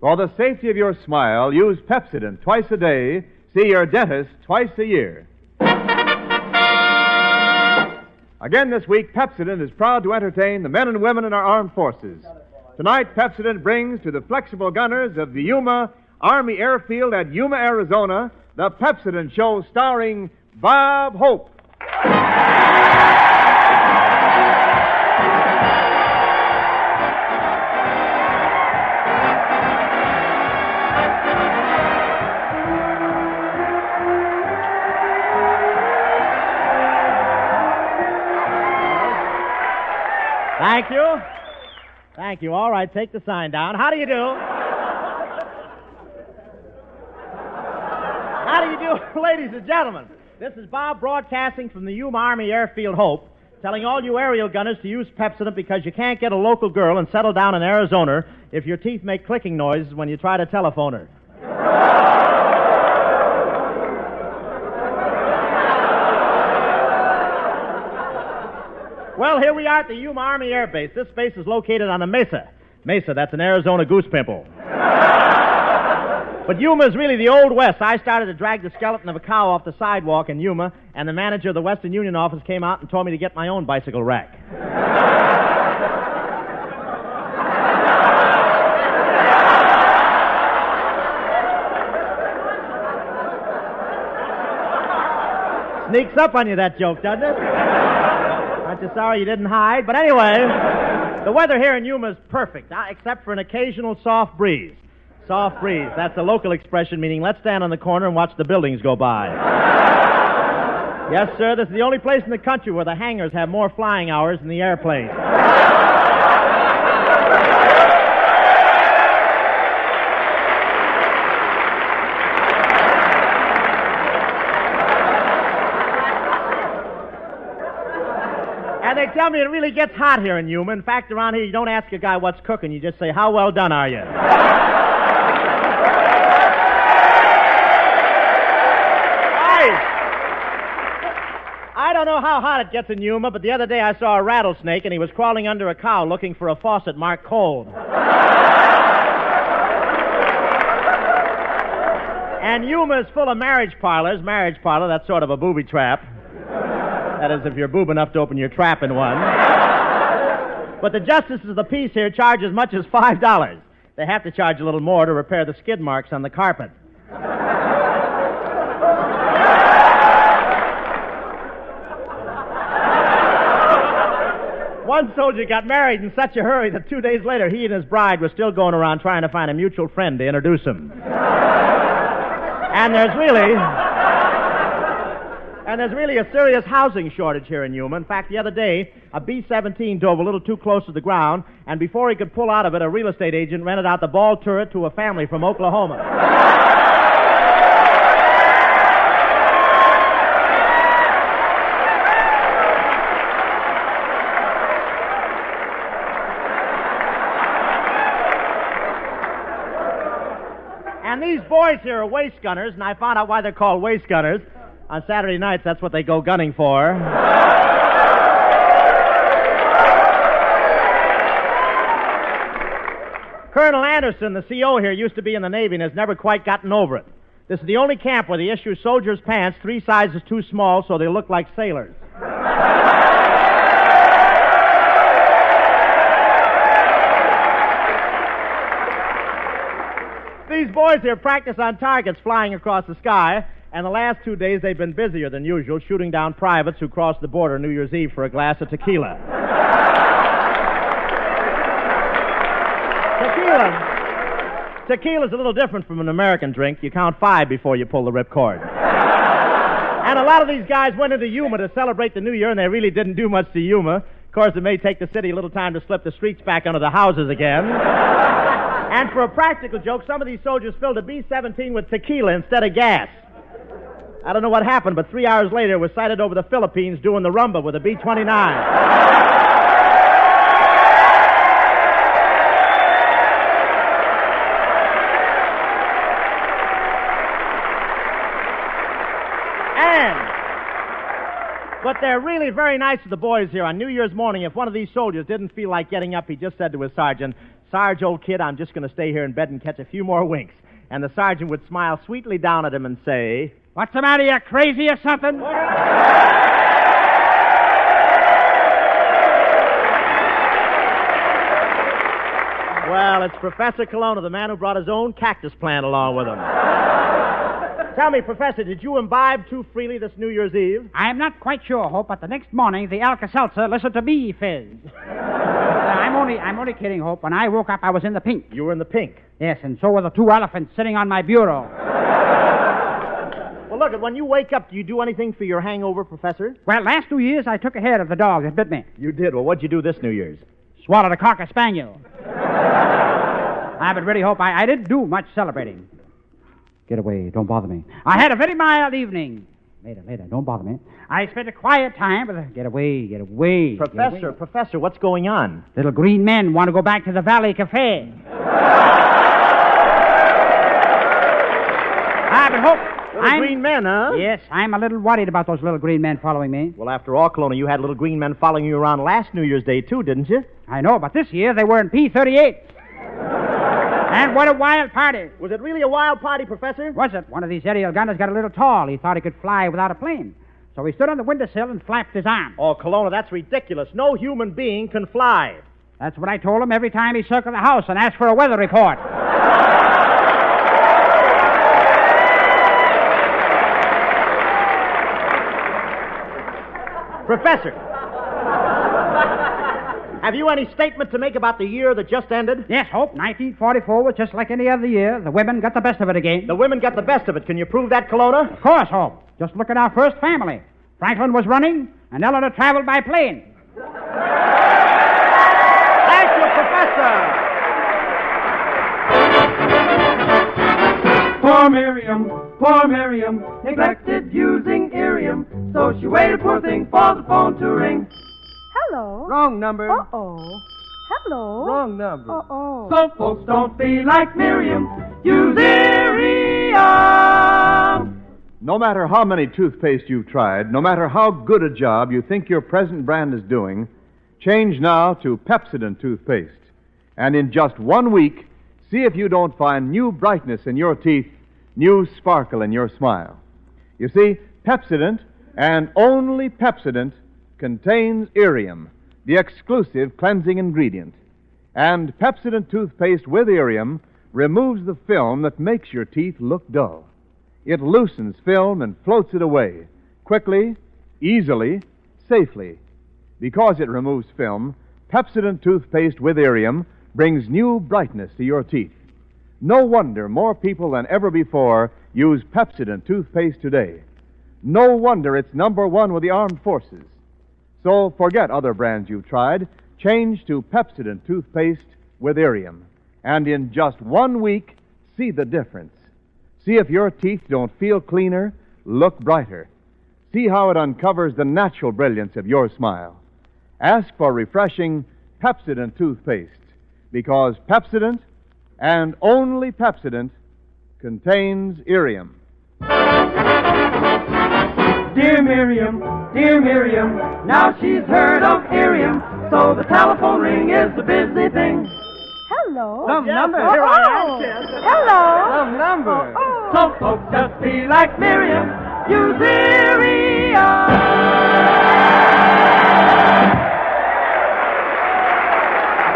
For the safety of your smile, use Pepsodent twice a day. See your dentist twice a year. Again this week, Pepsodent is proud to entertain the men and women in our armed forces. Tonight, Pepsodent brings to the flexible gunners of the Yuma Army Airfield at Yuma, Arizona, the Pepsodent Show starring Bob Hope. Thank you. Thank you. All right, take the sign down. How do you do? How do you do, ladies and gentlemen? This is Bob broadcasting from the Yuma Army Airfield Hope, telling all you aerial gunners to use Pepsodent because you can't get a local girl and settle down in Arizona if your teeth make clicking noises when you try to telephone her. Well, here we are at the Yuma Army Air Base. This base is located on a mesa. Mesa, that's an Arizona goose pimple. But Yuma is really the Old West. I started to drag the skeleton of a cow off the sidewalk in Yuma, and the manager of the Western Union office came out and told me to get my own bicycle rack. Sneaks up on you, that joke, doesn't it? Aren't you sorry you didn't hide? But anyway, the weather here in Yuma is perfect, except for an occasional soft breeze. Soft breeze. That's a local expression meaning let's stand on the corner and watch the buildings go by. Yes, sir, this is the only place in the country where the hangars have more flying hours than the airplanes. And they tell me it really gets hot here in Yuma. In fact, around here, you don't ask a guy what's cooking. You just say, how well done are you? I don't know how hot it gets in Yuma, but the other day I saw a rattlesnake, and he was crawling under a cow looking for a faucet marked cold. And Yuma is full of marriage parlors. Marriage parlor, that's sort of a booby trap. That is, if you're boob enough to open your trap in one. But the justices of the peace here charge as much as $5. They have to charge a little more to repair the skid marks on the carpet. One soldier got married in such a hurry that 2 days later he and his bride were still going around trying to find a mutual friend to introduce him. And there's really a serious housing shortage here in Yuma. In fact, the other day, a B-17 dove a little too close to the ground, and before he could pull out of it, a real estate agent rented out the ball turret to a family from Oklahoma. And these boys here are waist gunners, and I found out why they're called waist gunners. On Saturday nights, that's what they go gunning for. Colonel Anderson, the CO here, used to be in the Navy and has never quite gotten over it. This is the only camp where they issue soldiers' pants 3 sizes too small so they look like sailors. These boys here practice on targets flying across the sky, and the last 2 days they've been busier than usual shooting down privates who crossed the border New Year's Eve for a glass of tequila. Tequila's a little different from an American drink. You count 5 before you pull the ripcord. And a lot of these guys went into Yuma to celebrate the New Year, and they really didn't do much to Yuma. Of course, it may take the city a little time to slip the streets back under the houses again. And for a practical joke, some of these soldiers filled a B-17 with tequila instead of gas. I don't know what happened, but 3 hours later, it was sighted over the Philippines doing the rumba with a B-29. But they're really very nice to the boys here. On New Year's morning, if one of these soldiers didn't feel like getting up, he just said to his sergeant, Sarge, old kid, I'm just going to stay here in bed and catch a few more winks. And the sergeant would smile sweetly down at him and say, What's the matter, you crazy or something? Well, it's Professor Colonna, the man who brought his own cactus plant along with him. Tell me, Professor, did you imbibe too freely this New Year's Eve? I'm not quite sure, Hope, but the next morning the Alka-Seltzer listened to me fizz. I'm only kidding, Hope. When I woke up, I was in the pink. You were in the pink? Yes, and so were the two elephants sitting on my bureau. Well, look, when you wake up, do you do anything for your hangover, Professor? Well, last 2 years, I took a head of the dog that bit me. You did? Well, what'd you do this New Year's? Swallowed a Cocker Spaniel. But really, Hope, I didn't do much celebrating. Get away. Don't bother me. I had a very mild evening. Later. Don't bother me. I spent a quiet time with a... Get away. Professor, what's going on? Little green men want to go back to the Valley Cafe. But Hope... Green men, huh? Yes, I'm a little worried about those little green men following me. Well, after all, Colonna, you had little green men following you around last New Year's Day, too, didn't you? I know, but this year they were in P-38. And what a wild party. Was it really a wild party, Professor? Was it? One of these aerial gunners got a little tall. He thought he could fly without a plane. So he stood on the windowsill and flapped his arm. Oh, Colonna, that's ridiculous. No human being can fly. That's what I told him every time he circled the house and asked for a weather report. Professor, have you any statement to make about the year that just ended? Yes, Hope. 1944 was just like any other year. The women got the best of it again. The women got the best of it. Can you prove that, Colonna? Of course, Hope. Just look at our first family. Franklin was running, and Eleanor traveled by plane. Thank you, Professor. Poor Miriam, neglected using Irium, so she waited, poor thing, for the phone to ring. Hello. Wrong number. Uh-oh. Hello. Wrong number. Uh-oh. So folks don't be like Miriam, use Irium. No matter how many toothpaste you've tried, no matter how good a job you think your present brand is doing, change now to Pepsodent toothpaste. And in just 1 week, see if you don't find new brightness in your teeth, new sparkle in your smile. You see, Pepsodent, and only Pepsodent, contains Irium, the exclusive cleansing ingredient. And Pepsodent toothpaste with Irium removes the film that makes your teeth look dull. It loosens film and floats it away, quickly, easily, safely. Because it removes film, Pepsodent toothpaste with Irium brings new brightness to your teeth. No wonder more people than ever before use Pepsodent toothpaste today. No wonder it's number one with the armed forces. So forget other brands you've tried. Change to Pepsodent toothpaste with Irium. And in just 1 week, see the difference. See if your teeth don't feel cleaner, look brighter. See how it uncovers the natural brilliance of your smile. Ask for refreshing Pepsodent toothpaste, because Pepsodent, and only Pepsodent, contains Irium. Dear Miriam, now she's heard of Irium, so the telephone ring is a busy thing. Hello. Some number. Here I am, hello. Some number. Oh. So folks just be like Miriam, use Irium.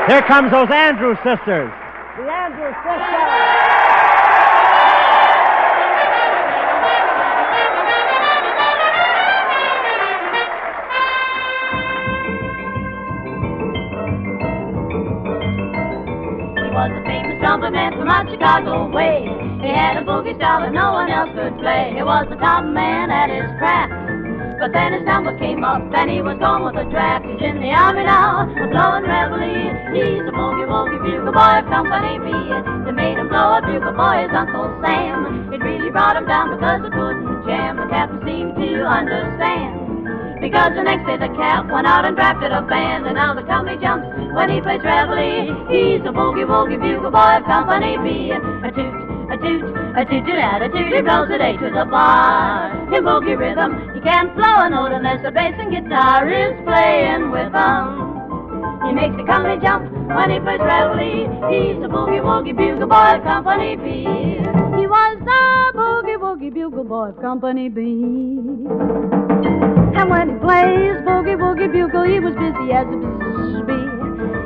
Here comes those Andrews sisters. The Andrews sisters. Was a famous trumpet man from out Chicago way. He had a boogie style that no one else could play. He was the top man at his craft. But then his number came up and he was gone with a draft. He's in the army now, blowing reveille. He's a boogie bugle boy of Company B. They made him blow a bugle for his Uncle Sam. It really brought him down because it wouldn't jam. The captain seemed to understand. Because the next day the cap went out and drafted a band, and now the company jumps when he plays reveille. He's a boogie bugle boy of Company B. A toot, a toot, a toot-a-toot, he blows it A to the bar. In boogie rhythm, he can't blow a note unless the bass and guitar is playing with him. He makes the company jump when he plays reveille. He's a boogie-woogie bugle boy of Company B. He was the boogie-woogie bugle boy of Company B. And when he plays boogie-woogie bugle, he was busy as a bee.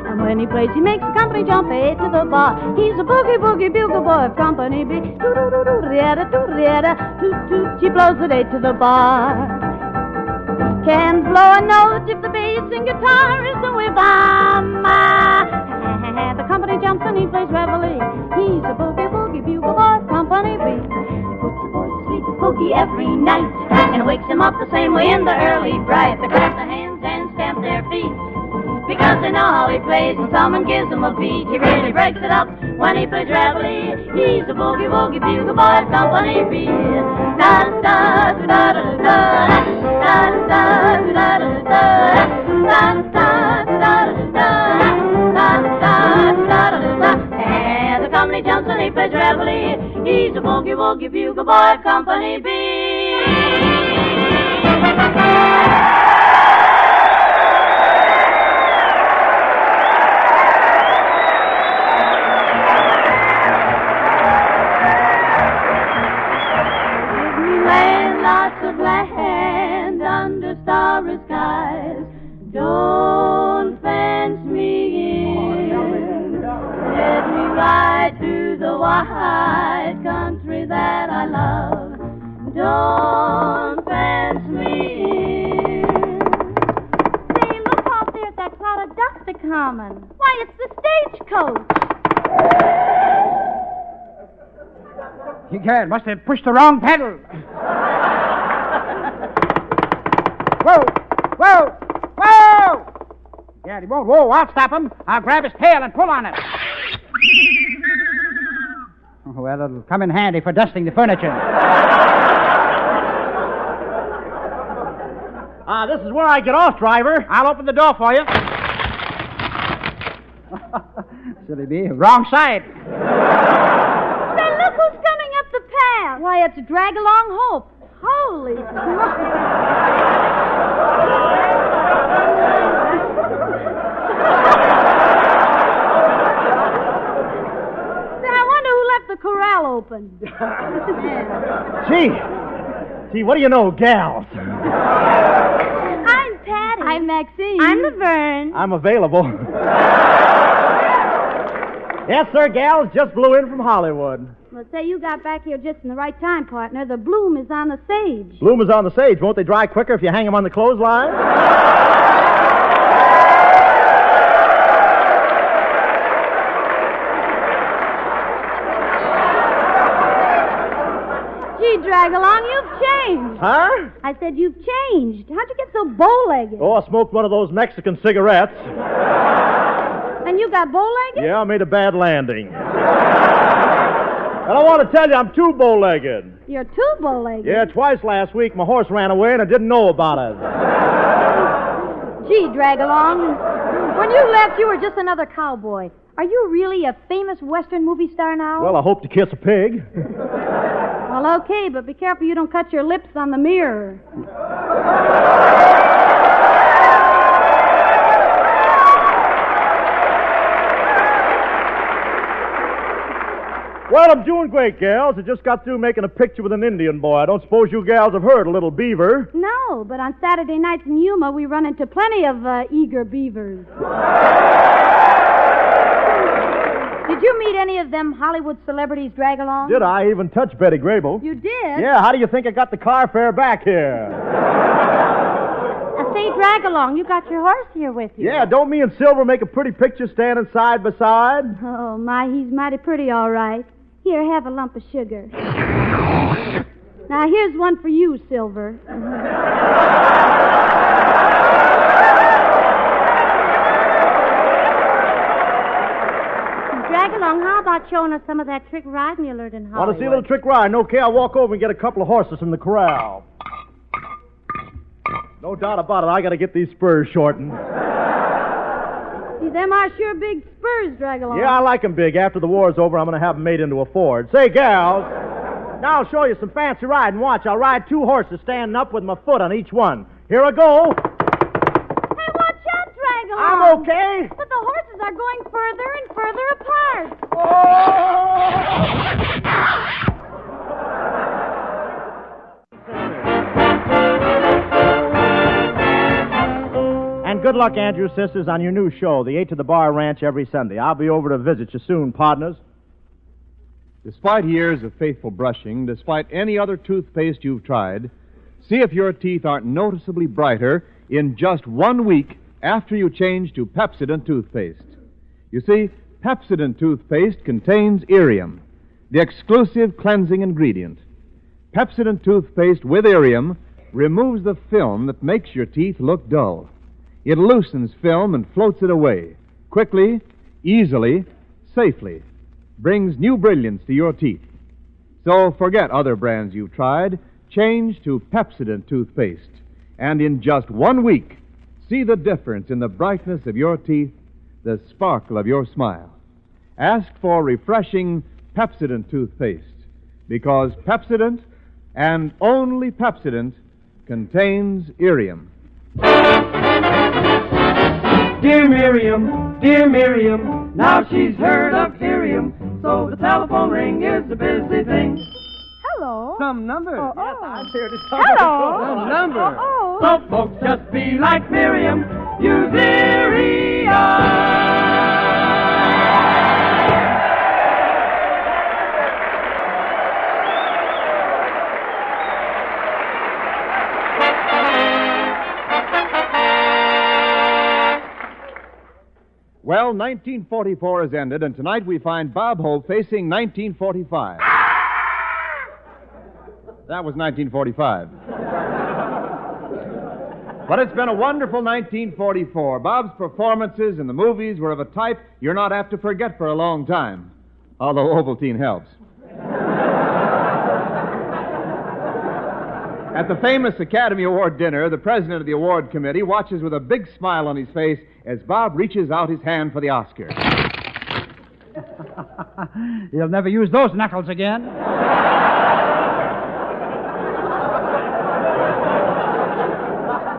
And when he plays, he makes the company jump 8 to the bar. He's a boogie-woogie bugle boy of Company B. Doo-doo-doo-doo-rietta, toot-toot, she blows it 8 to the bar. Can blow a note if the bass and guitar isn't with them. The company jumps and he plays reveille. He's a boogie-woogie bugle boy of Company B. Puts the boy to sleep with boogie every night and wakes him up the same way in the early bright. They clap their hands and stamp their feet because they know how he plays, and someone gives him a beat. He really breaks it up when he plays reveille. He's a boogie-woogie bugle boy of Company B. And the company jumps when he plays reveille. He's a boogie-woogie bugle boy of Company B. Land under starry skies. Don't fence me in. Let me ride through the wide country that I love. Don't fence me in. Say, look out there at that cloud of dust a-comin'. Why, it's the stagecoach. Egad, must have pushed the wrong pedal. Whoa! Whoa! Whoa! Yeah, he won't. Whoa, I'll stop him. I'll grab his tail and pull on it. Well, it'll come in handy for dusting the furniture. This is where I get off, driver. I'll open the door for you. Silly me. Wrong side. Say, look who's coming up the path. Why, it's Drag Along Hope. Holy the corral open. Gee, what do you know, gals? I'm Patty. I'm Maxine. I'm Laverne. I'm available. Yes, sir, gals, just blew in from Hollywood. Well, say, you got back here just in the right time, partner. The bloom is on the sage. Bloom is on the sage. Won't they dry quicker if you hang them on the clothesline? Drag along, you've changed. Huh? I said you've changed. How'd you get so bow-legged? Oh, I smoked one of those Mexican cigarettes. And you got bow-legged? Yeah, I made a bad landing. And I want to tell you, I'm too bow-legged. You're too bow-legged? Yeah, twice last week my horse ran away and I didn't know about it. Gee, drag along. When you left, you were just another cowboy. Are you really a famous Western movie star now? Well, I hope to kiss a pig. Well, okay, but be careful you don't cut your lips on the mirror. Well, I'm doing great, gals. I just got through making a picture with an Indian boy. I don't suppose you gals have heard of Little Beaver. No, but on Saturday nights in Yuma, we run into plenty of eager beavers. Did you meet any of them Hollywood celebrities, drag along? Did I even touch Betty Grable? You did? Yeah, how do you think I got the car fare back here? Say, drag along, you got your horse here with you. Yeah, don't me and Silver make a pretty picture standing side by side? Oh, my, he's mighty pretty, all right. Here, have a lump of sugar. Now, here's one for you, Silver. Drag along, how about showing us some of that trick riding you learned in Hollywood? Want to see a little trick riding? Okay, I'll walk over and get a couple of horses from the corral. No doubt about it, I got to get these spurs shortened. See, them are sure big spurs, drag along. Yeah, I like them big. After the war's over, I'm going to have them made into a Ford. Say, gals, now I'll show you some fancy riding. Watch, I'll ride two horses standing up with my foot on each one. Here I go. Hey, watch out, drag along. I'm okay. But the horses are are going further and further apart. And good luck, Andrew sisters, on your new show, The 8 to the Bar Ranch, every Sunday. I'll be over to visit you soon, partners. Despite years of faithful brushing, despite any other toothpaste you've tried, see if your teeth aren't noticeably brighter in just 1 week after you change to Pepsodent toothpaste. You see, Pepsodent toothpaste contains Irium, the exclusive cleansing ingredient. Pepsodent toothpaste with Irium removes the film that makes your teeth look dull. It loosens film and floats it away, quickly, easily, safely. Brings new brilliance to your teeth. So forget other brands you've tried. Change to Pepsodent toothpaste. And in just 1 week, see the difference in the brightness of your teeth, the sparkle of your smile. Ask for refreshing Pepsodent toothpaste, because Pepsodent, and only Pepsodent, contains Irium. Dear Miriam, now she's heard of Irium, so the telephone ring is a busy thing. Hello. Some number. Oh, Yes, oh. I'm here to talk. Hello. Some number. Oh. So folks just be like Miriam, use Irium. Well, 1944 has ended, and tonight we find Bob Hope facing 1945. That was 1945. But it's been a wonderful 1944. Bob's performances in the movies were of a type you're not apt to forget for a long time, although Ovaltine helps. At the famous Academy Award dinner, the president of the award committee watches with a big smile on his face as Bob reaches out his hand for the Oscar. He'll never use those knuckles again.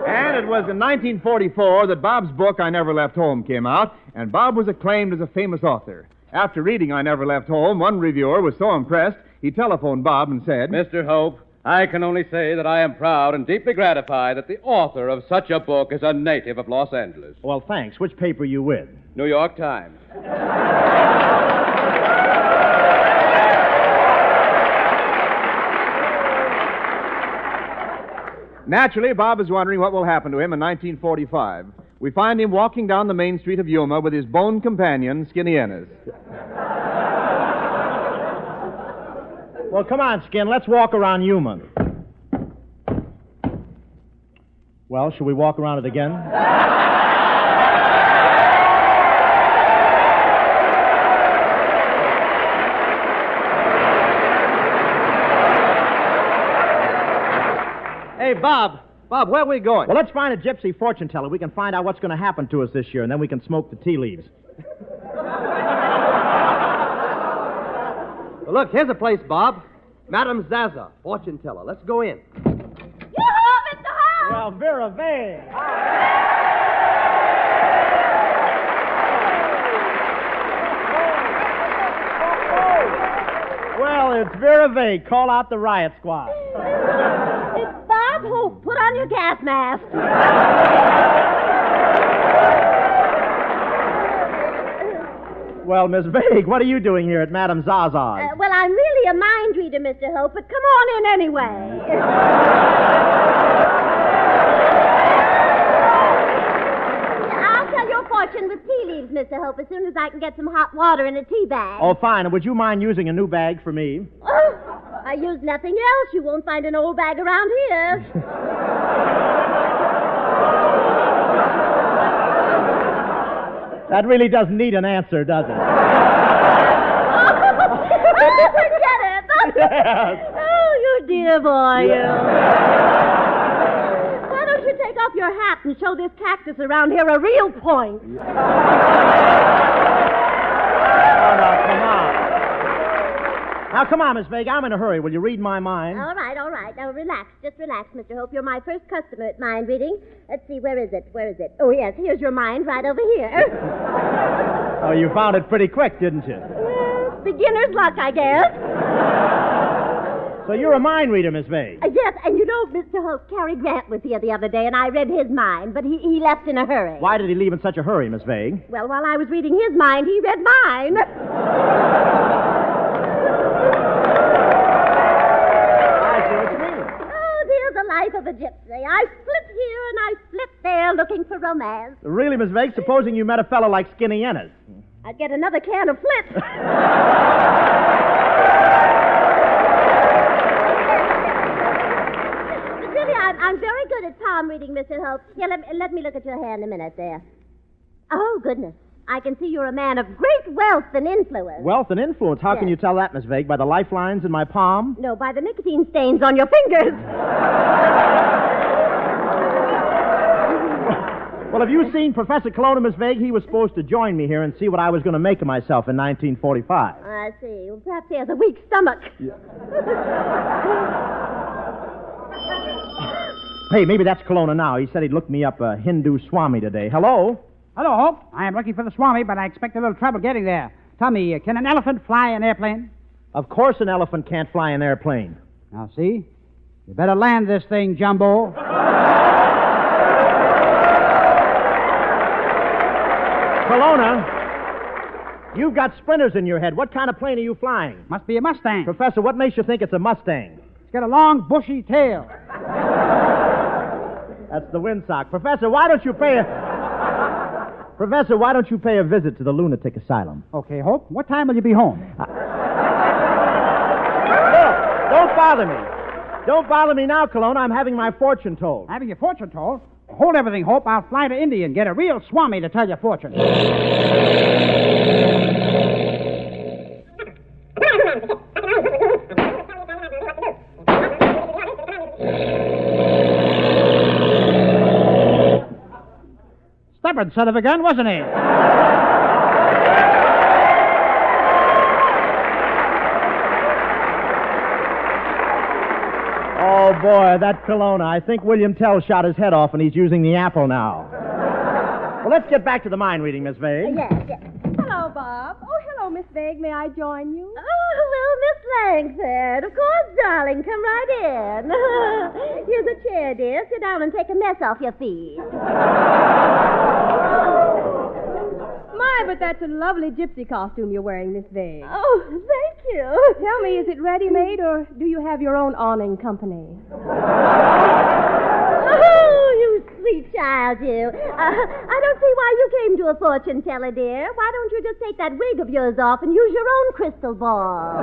And it was in 1944 that Bob's book, I Never Left Home, came out, and Bob was acclaimed as a famous author. After reading I Never Left Home, one reviewer was so impressed, he telephoned Bob and said, Mr. Hope, I can only say that I am proud and deeply gratified that the author of such a book is a native of Los Angeles. Well, thanks. Which paper are you with? New York Times. Naturally, Bob is wondering what will happen to him in 1945. We find him walking down the main street of Yuma with his bone companion, Skinny Ennis. Well, come on, Skin. Let's walk around Yuma. Well, shall we walk around it again? Hey, Bob, where are we going? Well, let's find a gypsy fortune teller. We can find out what's going to happen to us this year, and then we can smoke the tea leaves. Well, look, here's a place, Bob. Madame Zaza, fortune teller. Let's go in. Yoo-hoo, Mr. Hunt! Well, Vera Vane. Well, it's Vera Vane. Call out the riot squad. It's Bob Hope. Put on your gas mask. Well, Miss Vague, what are you doing here at Madame Zaza's? Well, I'm really a mind reader, Mr. Hope, but come on in anyway. I'll tell your fortune with tea leaves, Mr. Hope, as soon as I can get some hot water in a tea bag. Oh, fine. And would you mind using a new bag for me? Oh, I use nothing else. You won't find an old bag around here. That really doesn't need an answer, does it? Forget it. Yes. Oh, you dear boy, you. Why don't you take off your hat and show this cactus around here a real point? Oh, now, come on. Now, come on, Miss Vague. I'm in a hurry. Will you read my mind? All right. Now, relax. Just relax, Mr. Hope. You're my first customer at mind reading. Let's see, where is it? Oh, yes, here's your mind right over here. Oh, you found it pretty quick, didn't you? Yes, beginner's luck, I guess. So you're a mind reader, Miss Vane. Yes, and you know, Mr. Hope, Cary Grant was here the other day, and I read his mind, but he left in a hurry. Why did he leave in such a hurry, Miss Vane? Well, while I was reading his mind, he read mine. I see what you mean. Oh, dear, the life of a gypsy. I flit here and I flit there looking for romance. Really, Miss Vane, supposing you met a fellow like Skinny Ennis. I'd get another can of flit. I'm very good at palm reading, Mr. Hope. Here, let me look at your hand a minute there. Oh, goodness. I can see you're a man of great wealth and influence. Wealth and influence? How can you tell that, Miss Vague? By the lifelines in my palm? No, by the nicotine stains on your fingers. Well, have you seen Professor Colonna, Miss Vague? He was supposed to join me here and see what I was going to make of myself in 1945. I see. Well, perhaps he has a weak stomach. Yeah. Hey, maybe that's Colonna now. He said he'd look me up a Hindu Swami today. Hello? Hello, Hope. I am looking for the Swami, but I expect a little trouble getting there. Tell me, can an elephant fly an airplane? Of course an elephant can't fly an airplane. Now, see? You better land this thing, Jumbo. Colonna, you've got splinters in your head. What kind of plane are you flying? Must be a Mustang. Professor, what makes you think it's a Mustang? It's got a long, bushy tail. That's the windsock. Professor, why don't you pay a visit to the lunatic asylum? Okay, Hope. What time will you be home? Look, don't bother me. Don't bother me now, Colonna. I'm having my fortune told. Having your fortune told? Hold everything, Hope. I'll fly to India and get a real Swami to tell your fortune. Stubborn son of a gun, wasn't he? Oh, boy, that Colonna. I think William Tell shot his head off and he's using the apple now. Well, let's get back to the mind reading, Miss Vague. Yes. Hello, Bob. Oh, hello, Miss Vague. May I join you? Oh, well, Miss Langford. Of course, darling. Come right in. Here's a chair, dear. Sit down and take a mess off your feet. My, but that's a lovely gypsy costume you're wearing, Miss Vague. Oh, thank you. Tell me, is it ready-made, or do you have your own awning company? Oh, you sweet child, you. I don't see why you came to a fortune teller, dear. Why don't you just take that wig of yours off and use your own crystal ball?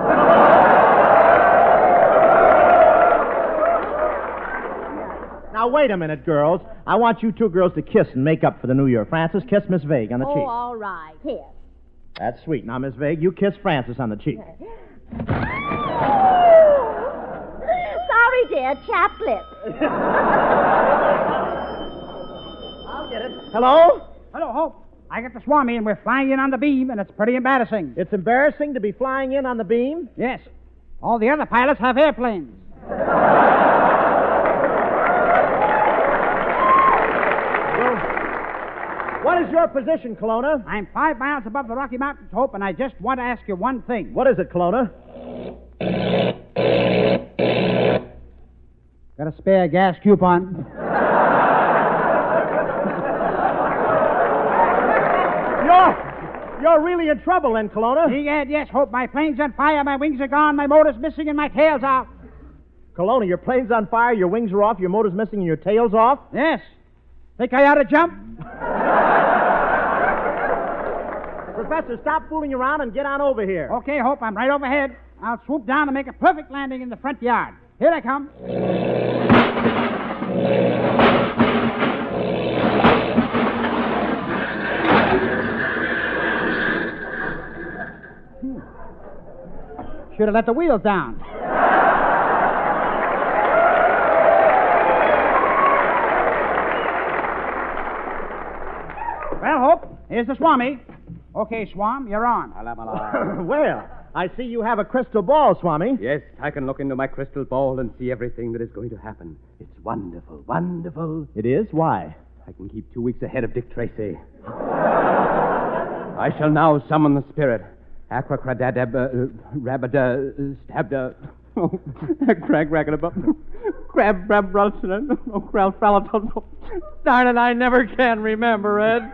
Now, wait a minute, girls. I want you two girls to kiss and make up for the New Year. Francis, kiss Miss Vague on the cheek. Oh, all right. Here. That's sweet. Now, Miss Vague, you kiss Francis on the cheek. Sorry, dear. Chapped lip. I'll get it. Hello? Hello, Hope. I got the Swami, and we're flying in on the beam, and it's pretty embarrassing. It's embarrassing to be flying in on the beam? Yes. All the other pilots have airplanes. What is your position, Colonna? I'm 5 miles above the Rocky Mountains, Hope, and I just want to ask you one thing. What is it, Colonna? Got a spare gas coupon? You're really in trouble then, Colonna. Egad, yes, Hope. My plane's on fire, my wings are gone, my motor's missing, and my tail's off. Colonna, your plane's on fire, your wings are off, your motor's missing, and your tail's off? Yes. Think I ought to jump? Professor, stop fooling around and get on over here. Okay, Hope, I'm right overhead. I'll swoop down and make a perfect landing in the front yard. Here I come. Should have let the wheels down. Well, Hope, here's the Swami. Okay, Swam, you're on. Well, I see you have a crystal ball, Swami. Yes, I can look into my crystal ball and see everything that is going to happen. It's wonderful, wonderful. It is? Why? I can keep 2 weeks ahead of Dick Tracy. I shall now summon the spirit. Acracradadab, rabada, stabda. Crag racketable. Crab, brab, brulson, crowd, fralaton. Darn it, I never can remember, Ed.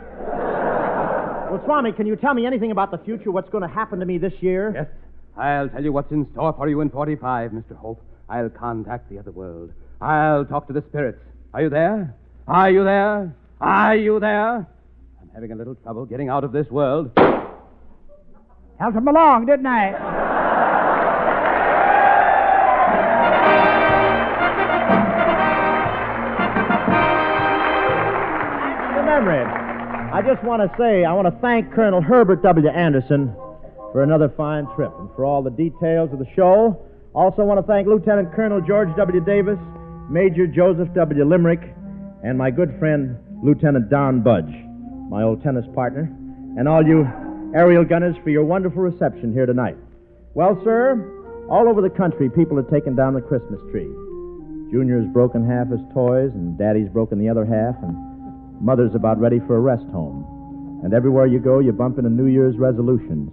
Well, Swami, can you tell me anything about the future? What's going to happen to me this year? Yes, I'll tell you what's in store for you in 45, Mr. Hope. I'll contact the other world. I'll talk to the spirits. Are you there? Are you there? Are you there? I'm having a little trouble getting out of this world. Helped him along, didn't I? Remember, I just want to say I want to thank Colonel Herbert W. Anderson for another fine trip and for all the details of the show. Also want to thank Lieutenant Colonel George W. Davis, Major Joseph W. Limerick, and my good friend Lieutenant Don Budge, my old tennis partner, and all you aerial gunners for your wonderful reception here tonight. Well, sir, all over the country, people are taking down the Christmas tree. Junior's broken half his toys, and Daddy's broken the other half, and Mother's about ready for a rest home. And everywhere you go, you bump into New Year's resolutions.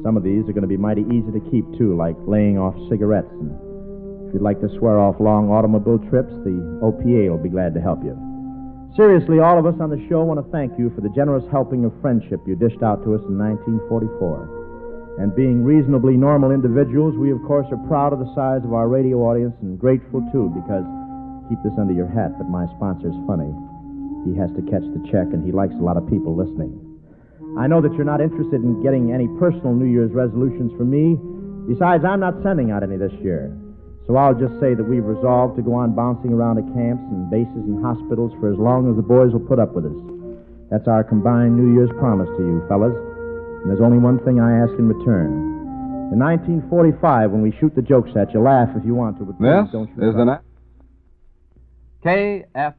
Some of these are going to be mighty easy to keep, too, like laying off cigarettes. And if you'd like to swear off long automobile trips, the OPA will be glad to help you. Seriously, all of us on the show want to thank you for the generous helping of friendship you dished out to us in 1944. And being reasonably normal individuals, we, of course, are proud of the size of our radio audience and grateful, too, because, keep this under your hat, but my sponsor's funny. He has to catch the check, and he likes a lot of people listening. I know that you're not interested in getting any personal New Year's resolutions from me. Besides, I'm not sending out any this year. So I'll just say that we've resolved to go on bouncing around to camps and bases and hospitals for as long as the boys will put up with us. That's our combined New Year's promise to you, fellas. And there's only one thing I ask in return. In 1945, when we shoot the jokes at you, laugh if you want to, but please don't shoot. This is the night. KF